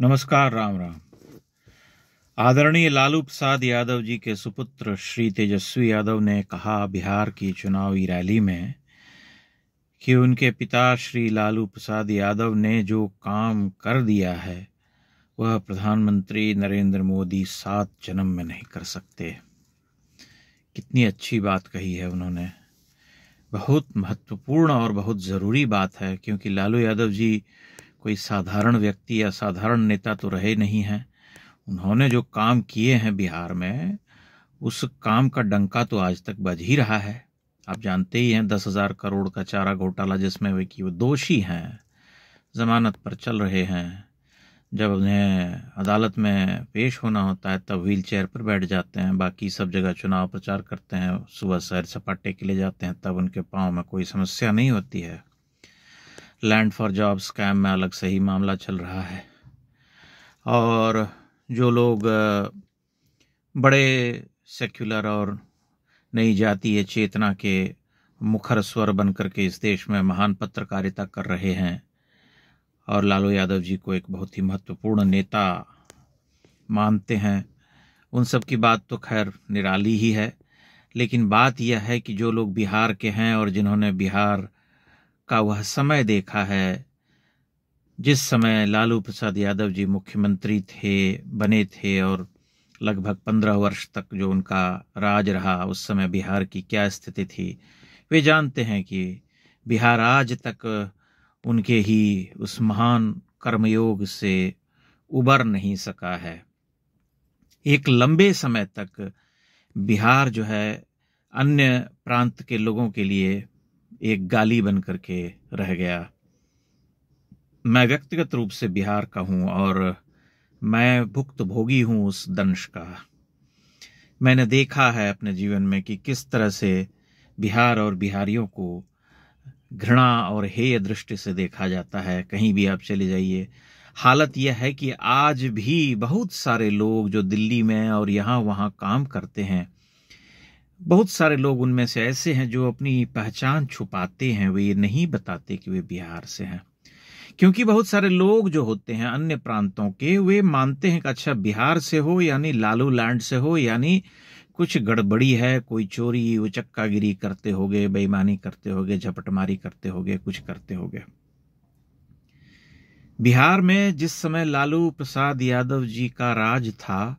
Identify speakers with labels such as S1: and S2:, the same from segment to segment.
S1: नमस्कार। राम राम। आदरणीय लालू प्रसाद यादव जी के सुपुत्र श्री तेजस्वी यादव ने कहा बिहार की चुनावी रैली में कि उनके पिता श्री लालू प्रसाद यादव ने जो काम कर दिया है वह प्रधानमंत्री नरेंद्र मोदी 7 जन्म में नहीं कर सकते। कितनी अच्छी बात कही है उन्होंने। बहुत महत्वपूर्ण और बहुत ज़रूरी बात है, क्योंकि लालू यादव जी कोई साधारण व्यक्ति या साधारण नेता तो रहे नहीं हैं। उन्होंने जो काम किए हैं बिहार में, उस काम का डंका तो आज तक बज ही रहा है। आप जानते ही हैं 10,000 करोड़ का चारा घोटाला जिसमें वो दोषी हैं, जमानत पर चल रहे हैं। जब उन्हें अदालत में पेश होना होता है तब व्हील चेयर पर बैठ जाते हैं। बाकी सब जगह चुनाव प्रचार करते हैं, सुबह सैर सपाटे के लिए जाते हैं, तब उनके पाँव में कोई समस्या नहीं होती है। लैंड फॉर जॉब स्कैम में अलग से ही मामला चल रहा है। और जो लोग बड़े सेक्युलर और नई जातीय चेतना के मुखर स्वर बनकर के इस देश में महान पत्रकारिता कर रहे हैं और लालू यादव जी को एक बहुत ही महत्वपूर्ण नेता मानते हैं, उन सब की बात तो खैर निराली ही है। लेकिन बात यह है कि जो लोग बिहार के हैं और जिन्होंने बिहार का वह समय देखा है जिस समय लालू प्रसाद यादव जी मुख्यमंत्री बने थे और लगभग 15 वर्ष तक जो उनका राज रहा, उस समय बिहार की क्या स्थिति थी, वे जानते हैं कि बिहार आज तक उनके ही उस महान कर्मयोग से उबर नहीं सका है। एक लंबे समय तक बिहार जो है अन्य प्रांत के लोगों के लिए एक गाली बन करके रह गया। मैं व्यक्तिगत रूप से बिहार का हूं और मैं भुक्तभोगी हूं उस दंश का। मैंने देखा है अपने जीवन में कि किस तरह से बिहार और बिहारियों को घृणा और हेय दृष्टि से देखा जाता है। कहीं भी आप चले जाइए, हालत यह है कि आज भी बहुत सारे लोग जो दिल्ली में और यहाँ वहाँ काम करते हैं, बहुत सारे लोग उनमें से ऐसे हैं जो अपनी पहचान छुपाते हैं। वे ये नहीं बताते कि वे बिहार से हैं, क्योंकि बहुत सारे लोग जो होते हैं अन्य प्रांतों के, वे मानते हैं कि अच्छा बिहार से हो यानी लालू लैंड से हो, यानी कुछ गड़बड़ी है, कोई चोरी उचक्कागिरी करते होगे, बेईमानी करते होगे, झपटमारी करते होगे, कुछ करते होगे। बिहार में जिस समय लालू प्रसाद यादव जी का राज था,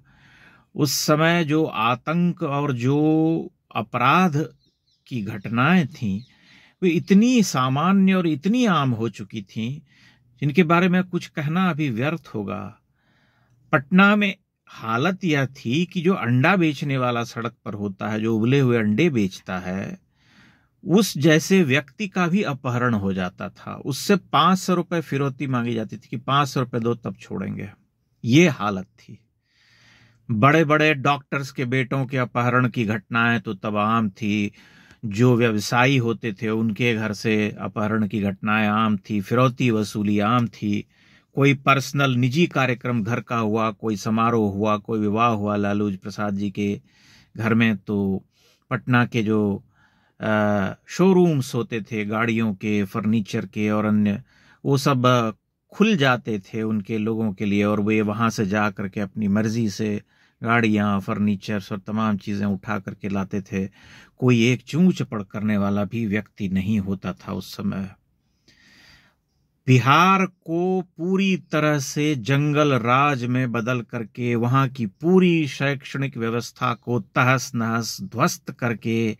S1: उस समय जो आतंक और जो अपराध की घटनाएं थीं, वे इतनी सामान्य और इतनी आम हो चुकी थीं जिनके बारे में कुछ कहना अभी व्यर्थ होगा। पटना में हालत यह थी कि जो अंडा बेचने वाला सड़क पर होता है, जो उबले हुए अंडे बेचता है, उस जैसे व्यक्ति का भी अपहरण हो जाता था। उससे 500 रुपए फिरौती मांगी जाती थी कि 500 रुपए दो तब छोड़ेंगे। ये हालत थी। बड़े बड़े डॉक्टर्स के बेटों के अपहरण की घटनाएं तो तब आम थी। जो व्यवसायी होते थे उनके घर से अपहरण की घटनाएं आम थी। फिरौती वसूली आम थी। कोई पर्सनल निजी कार्यक्रम घर का हुआ, कोई समारोह हुआ, कोई विवाह हुआ लालू प्रसाद जी के घर में, तो पटना के जो शोरूम्स होते थे गाड़ियों के, फर्नीचर के और अन्य, वो सब खुल जाते थे उनके लोगों के लिए, और वे वहां से जा करके अपनी मर्जी से गाड़ियां, फर्नीचर और तमाम चीजें उठा करके लाते थे। कोई एक चूं चपड़ करने वाला भी व्यक्ति नहीं होता था उस समय। बिहार को पूरी तरह से जंगल राज में बदल करके, वहां की पूरी शैक्षणिक व्यवस्था को तहस नहस ध्वस्त करके,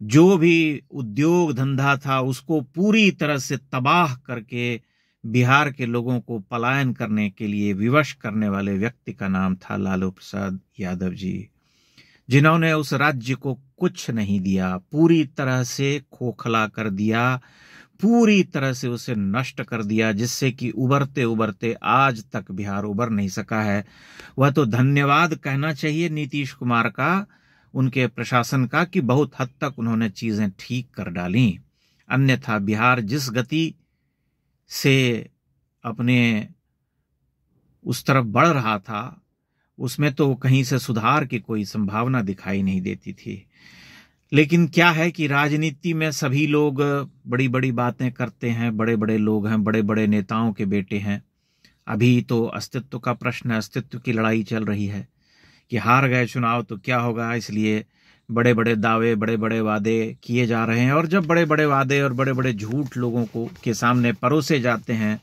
S1: जो भी उद्योग धंधा था उसको पूरी तरह से तबाह करके बिहार के लोगों को पलायन करने के लिए विवश करने वाले व्यक्ति का नाम था लालू प्रसाद यादव जी, जिन्होंने उस राज्य को कुछ नहीं दिया, पूरी तरह से खोखला कर दिया, पूरी तरह से उसे नष्ट कर दिया, जिससे कि उबरते उबरते आज तक बिहार उबर नहीं सका है। वह तो धन्यवाद कहना चाहिए नीतीश कुमार का, उनके प्रशासन का, कि बहुत हद तक उन्होंने चीजें ठीक कर डाली। अन्यथा बिहार जिस गति से अपने उस तरफ बढ़ रहा था, उसमें तो कहीं से सुधार की कोई संभावना दिखाई नहीं देती थी। लेकिन क्या है कि राजनीति में सभी लोग बड़ी बड़ी बातें करते हैं, बड़े बड़े लोग हैं, बड़े बड़े नेताओं के बेटे हैं। अभी तो अस्तित्व का प्रश्न, अस्तित्व की लड़ाई चल रही है कि हार गए चुनाव तो क्या होगा, इसलिए बड़े बड़े दावे, बड़े बड़े वादे किए जा रहे हैं। और जब बड़े बड़े वादे और बड़े बड़े झूठ लोगों को के सामने परोसे जाते हैं,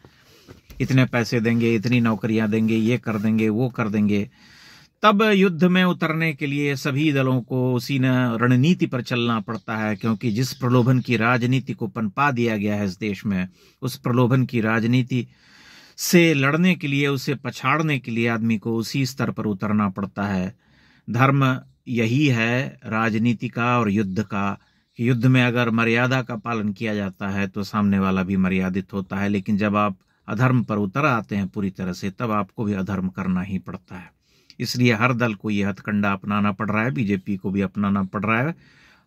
S1: इतने पैसे देंगे, इतनी नौकरियां देंगे, ये कर देंगे, वो कर देंगे, तब युद्ध में उतरने के लिए सभी दलों को उसी न रणनीति पर चलना पड़ता है। क्योंकि जिस प्रलोभन की राजनीति को पनपा दिया गया है इस देश में, उस प्रलोभन की राजनीति से लड़ने के लिए, उसे पछाड़ने के लिए आदमी को उसी स्तर पर उतरना पड़ता है। धर्म यही है राजनीति का और युद्ध का, कि युद्ध में अगर मर्यादा का पालन किया जाता है तो सामने वाला भी मर्यादित होता है, लेकिन जब आप अधर्म पर उतर आते हैं पूरी तरह से, तब आपको भी अधर्म करना ही पड़ता है। इसलिए हर दल को यह हथकंडा अपनाना पड़ रहा है, बीजेपी को भी अपनाना पड़ रहा है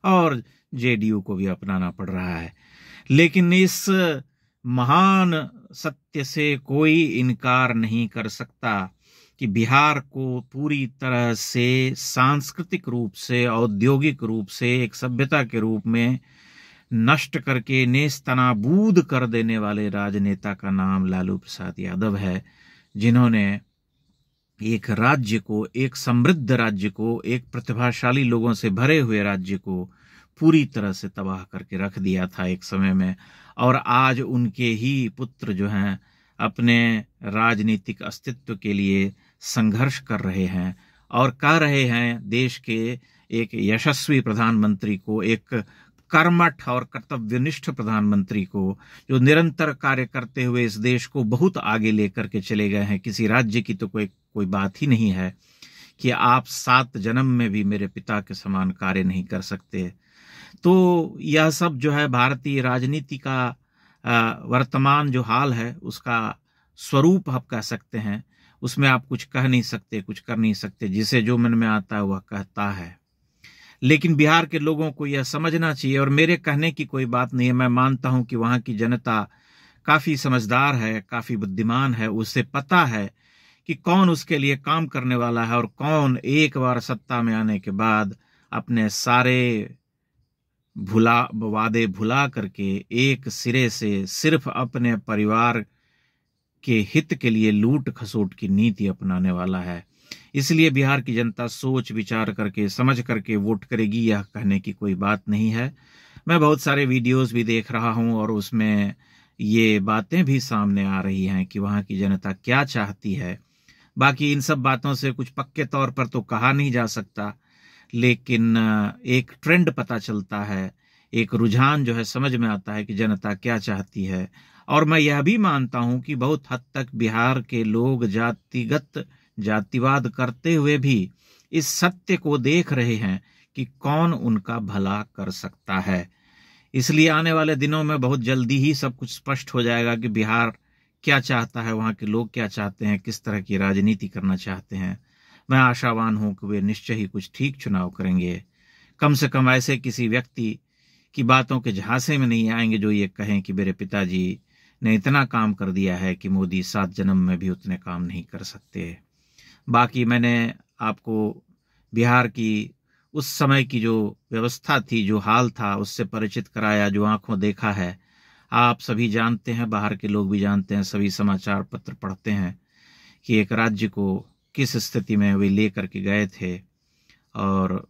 S1: और जेडीयू को भी अपनाना पड़ रहा है। लेकिन इस महान सत्य से कोई इनकार नहीं कर सकता कि बिहार को पूरी तरह से सांस्कृतिक रूप से, औद्योगिक रूप से एक सभ्यता के रूप में नष्ट करके नेस्तनाबूद कर देने वाले राजनेता का नाम लालू प्रसाद यादव है, जिन्होंने एक राज्य को, एक समृद्ध राज्य को, एक प्रतिभाशाली लोगों से भरे हुए राज्य को पूरी तरह से तबाह करके रख दिया था एक समय में। और आज उनके ही पुत्र जो हैं अपने राजनीतिक अस्तित्व के लिए संघर्ष कर रहे हैं और कह रहे हैं देश के एक यशस्वी प्रधानमंत्री को, एक कर्मठ और कर्तव्यनिष्ठ प्रधानमंत्री को, जो निरंतर कार्य करते हुए इस देश को बहुत आगे लेकर के चले गए हैं। किसी राज्य की तो कोई बात ही नहीं है कि आप 7 जन्म में भी मेरे पिता के समान कार्य नहीं कर सकते। तो यह सब जो है भारतीय राजनीति का वर्तमान जो हाल है, उसका स्वरूप आप कह सकते हैं। उसमें आप कुछ कह नहीं सकते, कुछ कर नहीं सकते, जिसे जो मन में आता है वह कहता है। लेकिन बिहार के लोगों को यह समझना चाहिए, और मेरे कहने की कोई बात नहीं है, मैं मानता हूं कि वहां की जनता काफी समझदार है, काफी बुद्धिमान है। उसे पता है कि कौन उसके लिए काम करने वाला है और कौन एक बार सत्ता में आने के बाद अपने सारे वादे भुला करके एक सिरे से सिर्फ अपने परिवार के हित के लिए लूट खसोट की नीति अपनाने वाला है। इसलिए बिहार की जनता सोच विचार करके, समझ करके वोट करेगी, यह कहने की कोई बात नहीं है। मैं बहुत सारे वीडियोस भी देख रहा हूं और उसमें ये बातें भी सामने आ रही हैं कि वहां की जनता क्या चाहती है। बाकी इन सब बातों से कुछ पक्के तौर पर तो कहा नहीं जा सकता, लेकिन एक ट्रेंड पता चलता है, एक रुझान जो है समझ में आता है कि जनता क्या चाहती है। और मैं यह भी मानता हूं कि बहुत हद तक बिहार के लोग जातिवाद करते हुए भी इस सत्य को देख रहे हैं कि कौन उनका भला कर सकता है। इसलिए आने वाले दिनों में बहुत जल्दी ही सब कुछ स्पष्ट हो जाएगा कि बिहार क्या चाहता है, वहां के लोग क्या चाहते हैं, किस तरह की राजनीति करना चाहते हैं। मैं आशावान हूं कि वे निश्चय ही कुछ ठीक चुनाव करेंगे। कम से कम ऐसे किसी व्यक्ति की बातों के झांसे में नहीं आएंगे जो ये कहें कि मेरे पिताजी ने इतना काम कर दिया है कि मोदी 7 जन्म में भी उतने काम नहीं कर सकते। बाकी मैंने आपको बिहार की उस समय की जो व्यवस्था थी, जो हाल था, उससे परिचित कराया, जो आंखों देखा है। आप सभी जानते हैं, बाहर के लोग भी जानते हैं, सभी समाचार पत्र पढ़ते हैं कि एक राज्य को किस स्थिति में वे लेकर के गए थे, और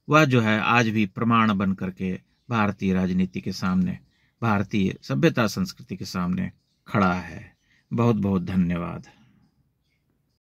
S1: वह जो है आज भी प्रमाण बन करके भारतीय राजनीति के सामने, भारतीय सभ्यता संस्कृति के सामने खड़ा है। बहुत बहुत धन्यवाद।